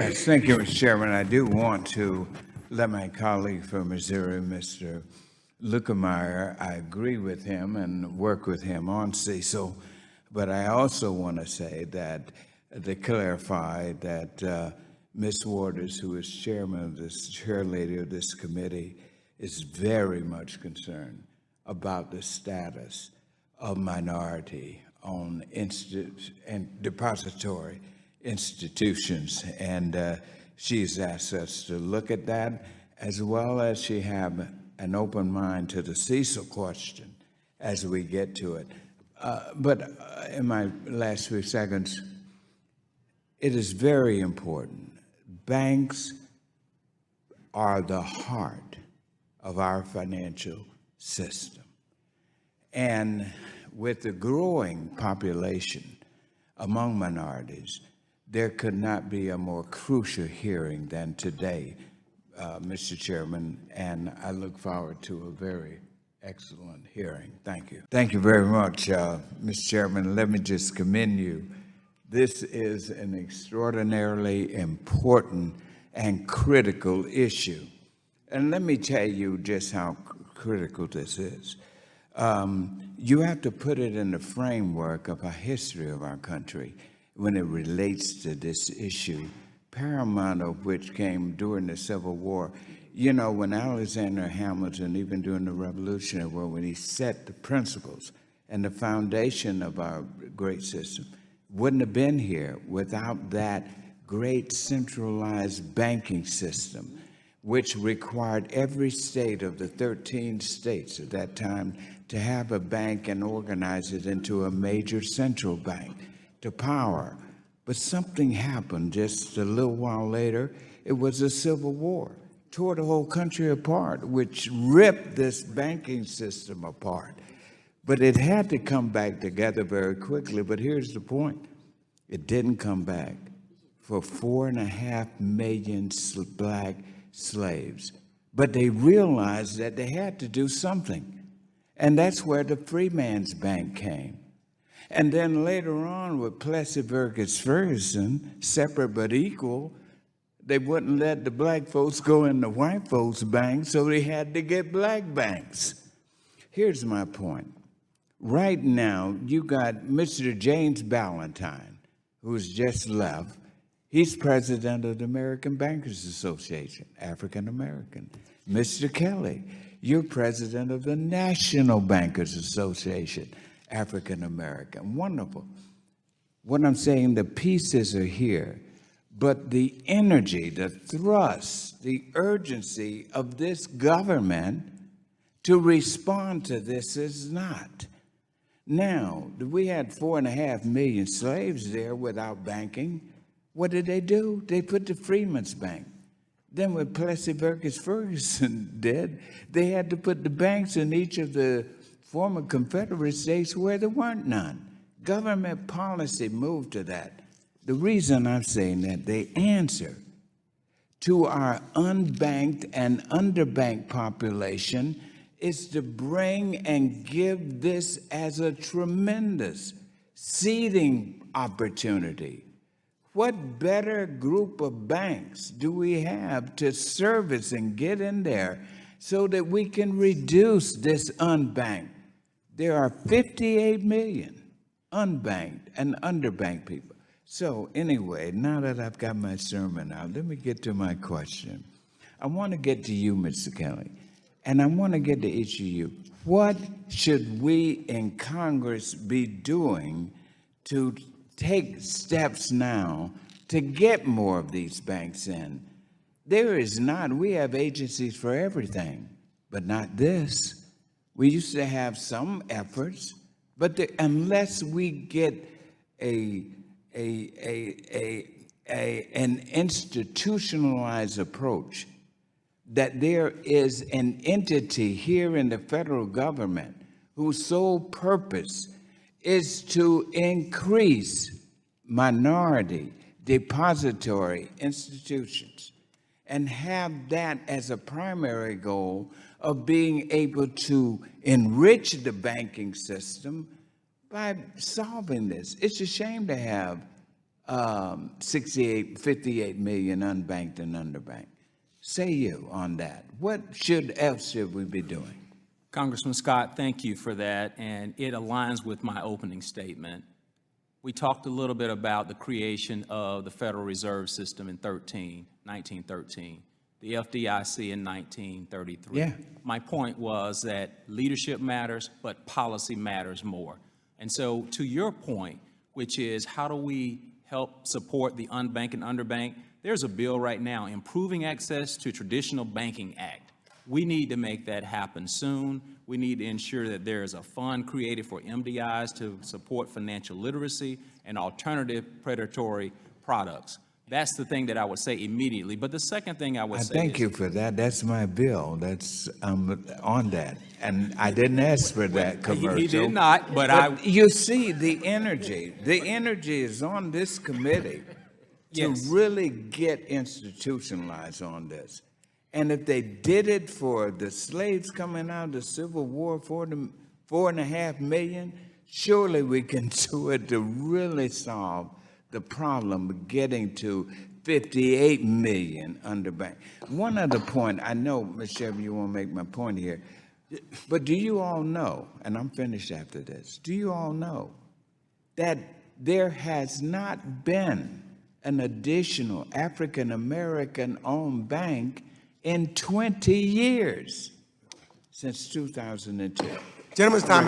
Yes, thank you, Mr. Chairman. I do want to let my colleague from Missouri, Mr. Lukemeyer, I agree with him and work with him on CECL, but I also want to say that to clarify that Ms. Waters, who is chairman of this, chair lady of this committee, is very much concerned about the status of minority owned and depository institutions, and she's asked us to look at that, as well as she have an open mind to the CECL question as we get to it. But in my last few seconds, it is very important. Banks are the heart of our financial system. And with the growing population among minorities, there could not be a more crucial hearing than today, Mr. Chairman, and I look forward to a very excellent hearing. Thank you. Thank you very much, Mr. Chairman. Let me just commend you. This is an extraordinarily important and critical issue. And let me tell you just how critical this is. You have to put it in the framework of a history of our country when it relates to this issue, paramount of which came during the Civil War. You know, when Alexander Hamilton, even during the Revolutionary War, when he set the principles and the foundation of our great system, wouldn't have been here without that great centralized banking system, which required every state of the 13 states at that time to have a bank and organize it into a major central bank to power. But something happened just a little while later. It was a civil war, tore the whole country apart, which ripped this banking system apart. But it had to come back together very quickly. But here's the point. It didn't come back for 4.5 million black slaves. But they realized that they had to do something. And that's where the Freeman's Bank came. And then later on with Plessy Vergas Ferguson, separate but equal, they wouldn't let the black folks go in the white folks' bank, so they had to get black banks. Here's my point. Right now, you got Mr. James Ballantyne, who's just left. He's president of the American Bankers Association, African American. Mr. Kelly, you're president of the National Bankers Association, African American. Wonderful. What I'm saying, the pieces are here, but the energy, the thrust, the urgency of this government to respond to this is not. Now, we had 4.5 million slaves there without banking. What did they do? They put the Freedmen's Bank. Then what Plessy Vergas Ferguson did, they had to put the banks in each of the former Confederate states where there weren't none. Government policy moved to that. The reason I'm saying that, the answer to our unbanked and underbanked population is to bring and give this as a tremendous seeding opportunity. What better group of banks do we have to service and get in there so that we can reduce this unbanked? There are 58 million unbanked and underbanked people. So anyway, now that I've got my sermon out, let me get to my question. I want to get to you, Mr. Kelly, and I want to get to each of you. What should we in Congress be doing to take steps now to get more of these banks in? There is not. We have agencies for everything, but not this. We used to have some efforts, but unless we get an institutionalized approach, that there is an entity here in the federal government whose sole purpose is to increase minority depository institutions and have that as a primary goal of being able to enrich the banking system by solving this. It's a shame to have 58 million unbanked and underbanked. Say you on that. What else should we be doing? Congressman Scott, thank you for that, and it aligns with my opening statement. We talked a little bit about the creation of the Federal Reserve System in 1913, the FDIC in 1933. Yeah. My point was that leadership matters, but policy matters more. And so to your point, which is how do we help support the unbanked and underbanked, there's a bill right now, Improving Access to Traditional Banking Act. We need to make that happen soon. We need to ensure that there is a fund created for MDIs to support financial literacy and alternative predatory products. That's the thing that I would say immediately. But the second thing I would say thank you for that. That's my bill. That's on that. And I didn't ask for that commercial. He did not, but you see, the energy is on this committee to really get institutionalized on this. And if they did it for the slaves coming out of the Civil War, 4.5 million, surely we can do it to really solve the problem of getting to 58 million underbanked. One other point, I know, Ms. Shelby, you want to make my point here, but do you all know, and I'm finished after this, do you all know that there has not been an additional African-American owned bank in 20 years since 2002? Gentleman's time